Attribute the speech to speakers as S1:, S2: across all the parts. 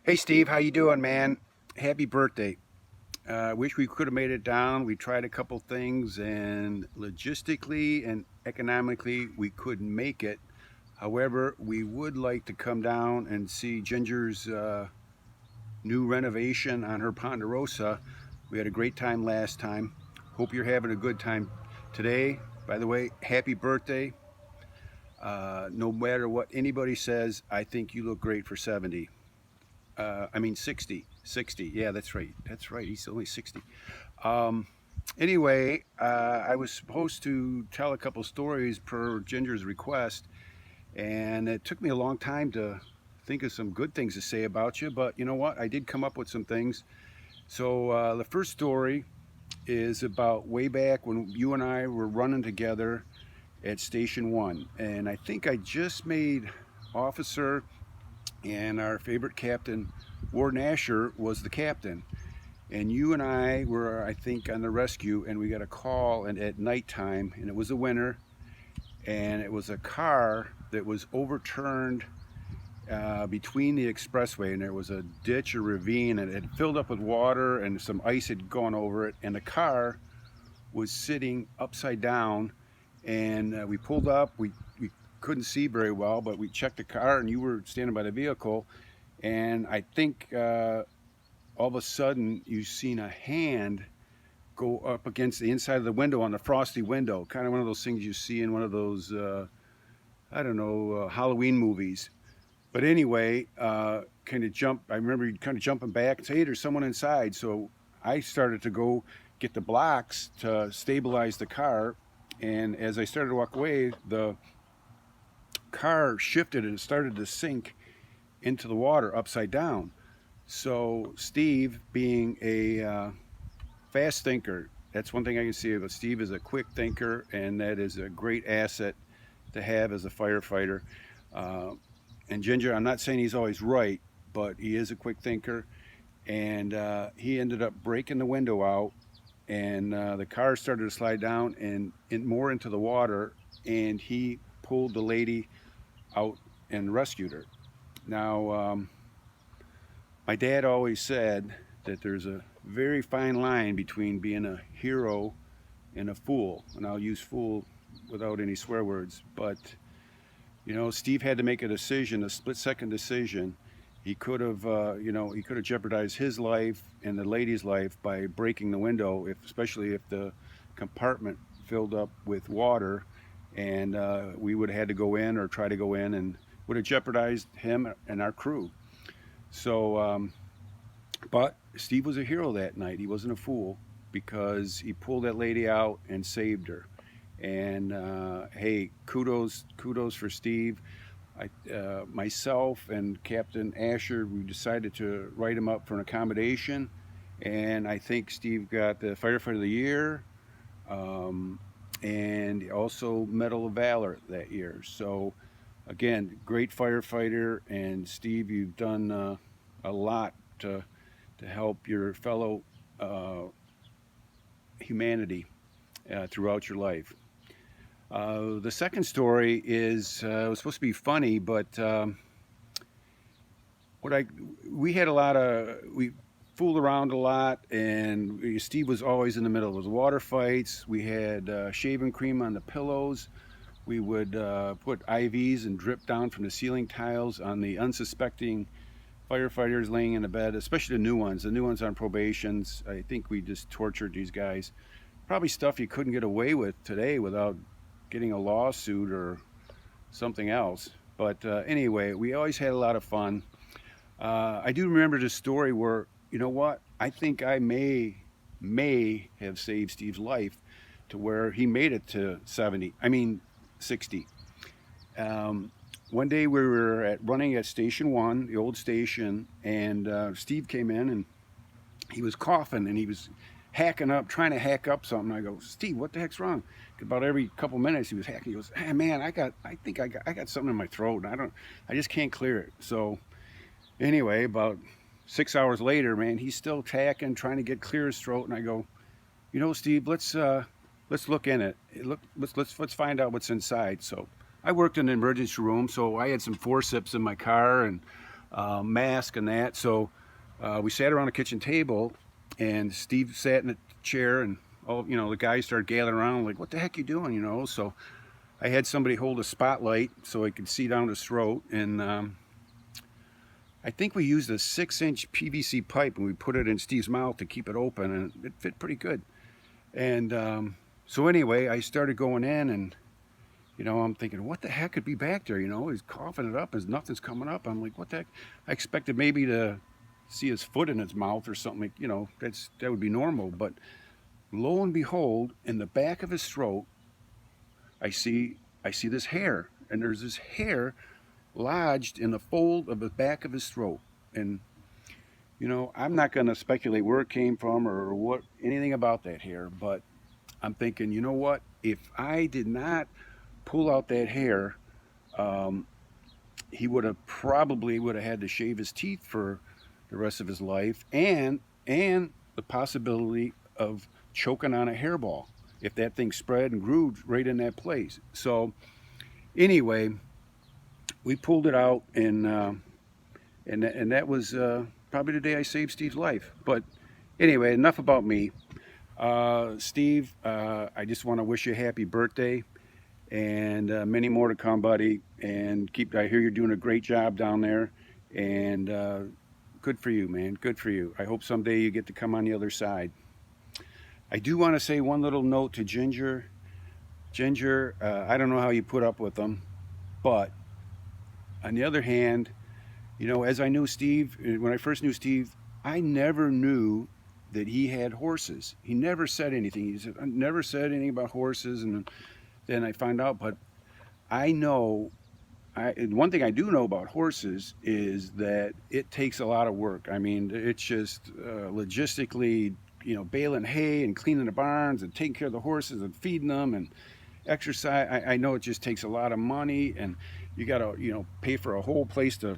S1: Hey Steve, how you doing, man? Happy birthday. Wish we could have made it down. We tried a couple things and logistically and economically we couldn't make it. However, we would like to come down and see Ginger's new renovation on her Ponderosa. We had a great time last time. Hope you're having a good time today. By the way, happy birthday. No matter what anybody says, I think you look great for 70. I mean 60. 60. Yeah, that's right. That's right. He's only 60. Um, anyway, I was supposed to tell a couple stories per Ginger's request, and it took me a long time to think of some good things to say about you. But you know what? I did come up with some things. So the first story is about way back when you and I were running together at Station One, and I think I just made officer, and our favorite captain, Warden Asher, was the captain. And you and I were, I think, on the rescue, and we got a call and at nighttime, and it was a winter, and it was a car that was overturned between the expressway, and there was a ditch or ravine, and it had filled up with water, and some ice had gone over it, and the car was sitting upside down, and we pulled up. We couldn't see very well, but we checked the car, and you were standing by the vehicle, and I think all of a sudden you seen a hand go up against the inside of the window on the frosty window, kind of one of those things you see in one of those I don't know Halloween movies. But anyway, kind of jump. I remember you kind of jumping back and say, "Hey, there's someone inside." So I started to go get the blocks to stabilize the car, and as I started to walk away, the car shifted and it started to sink into the water upside down. So Steve, being a fast thinker, that's one thing I can see about Steve is a quick thinker, and that is a great asset to have as a firefighter. Uh, and Ginger, I'm not saying he's always right, but he is a quick thinker, and he ended up breaking the window out, and the car started to slide down and more into the water, and he pulled the lady out and rescued her. Now, my dad always said that there's a very fine line between being a hero and a fool, and I'll use fool without any swear words. But you know, Steve had to make a decision, a split-second decision. He could have, he could have jeopardized his life and the lady's life by breaking the window, if, especially if the compartment filled up with water, and we would have had to go in or try to go in, and would have jeopardized him and our crew. So, but Steve was a hero that night. He wasn't a fool because he pulled that lady out and saved her. And hey, kudos for Steve. Myself and Captain Asher, we decided to write him up for an accommodation, and I think Steve got the Firefighter of the Year, um, and also Medal of Valor that year. So, again, great firefighter, and Steve, you've done a lot to help your fellow uh, humanity throughout your life. The second story is it was supposed to be funny, but what I we had a lot of we fooled around a lot, and Steve was always in the middle of the water fights. We had shaving cream on the pillows. We would put IVs and drip down from the ceiling tiles on the unsuspecting firefighters laying in the bed, especially the new ones. The new ones on probations. I think we just tortured these guys. Probably stuff you couldn't get away with today without getting a lawsuit or something else. But anyway, we always had a lot of fun. I do remember this story where, you know what? I think I may have saved Steve's life to where he made it to 70. I mean 60. One day we were running at Station One, the old station, and Steve came in and he was coughing and he was hacking up, trying to hack up something. I go, Steve, what the heck's wrong? About every couple minutes he was hacking. He goes, hey, man, I got something in my throat. I just can't clear it. So anyway, about 6 hours later, man, he's still hacking, trying to get clear his throat. And I go, you know, Steve, let's look in it. Let's find out what's inside. So I worked in the emergency room, so I had some forceps in my car, and mask and that. So we sat around the kitchen table, and Steve sat in a chair, and all the guys started gathering around, like, "What the heck you doing?" So I had somebody hold a spotlight so I could see down his throat, and I think we used a 6-inch PVC pipe, and we put it in Steve's mouth to keep it open, and it fit pretty good. And so anyway, I started going in, and I'm thinking, what the heck could be back there? He's coughing it up, and nothing's coming up. I'm like, what the heck? I expected maybe to see his foot in his mouth or something. That would be normal. But lo and behold, in the back of his throat, I see this hair, and there's this hair lodged in the fold of the back of his throat. And I'm not going to speculate where it came from or what anything about that hair, but I'm thinking, you know what? If I did not pull out that hair, he probably would have had to shave his teeth for the rest of his life, and the possibility of choking on a hairball if that thing spread and grew right in that place. So anyway, we pulled it out, and that was probably the day I saved Steve's life. But anyway, enough about me. Steve, I just want to wish you a happy birthday, and many more to come, buddy. And I hear you're doing a great job down there, and good for you, man. Good for you. I hope someday you get to come on the other side. I do want to say one little note to Ginger. Ginger, I don't know how you put up with them, but on the other hand, as I knew Steve, when I first knew Steve, I never knew that he had horses. He never said anything. He said, I never said anything about horses, and then I found out. But I know, one thing I do know about horses is that it takes a lot of work. I mean, it's just logistically, baling hay and cleaning the barns and taking care of the horses and feeding them and exercise. I know it just takes a lot of money, and you got to pay for a whole place to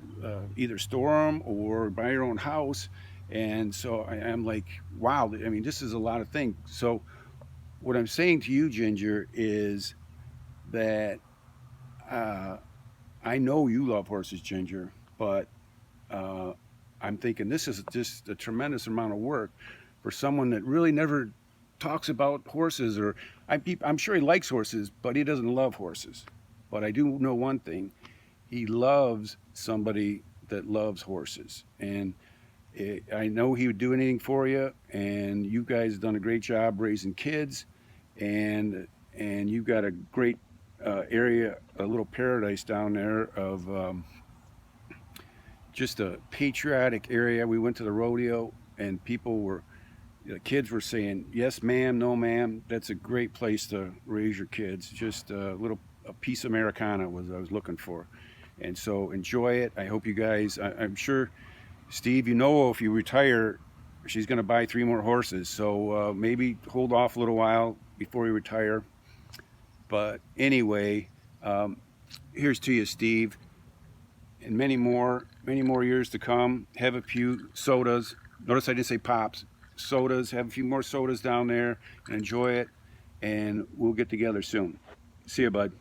S1: either store them or buy your own house. And so I'm like, wow, I mean, this is a lot of things. So what I'm saying to you, Ginger, is that I know you love horses, Ginger, but I'm thinking this is just a tremendous amount of work for someone that really never talks about horses, or I'm sure he likes horses, but he doesn't love horses. But I do know one thing: he loves somebody that loves horses, and I know he would do anything for you. And you guys have done a great job raising kids, and you've got a great area, a little paradise down there of just a patriotic area. We went to the rodeo, and kids were saying, yes ma'am, no ma'am. That's a great place to raise your kids. Just a piece of Americana was I was looking for. And so enjoy it. I hope you guys, I'm sure, Steve, if you retire, she's going to buy 3 more horses. So maybe hold off a little while before you retire. But anyway, here's to you, Steve. And many more years to come. Have a few sodas. Notice I didn't say pops. Sodas. Have a few more sodas down there and enjoy it. And we'll get together soon. See you, bud.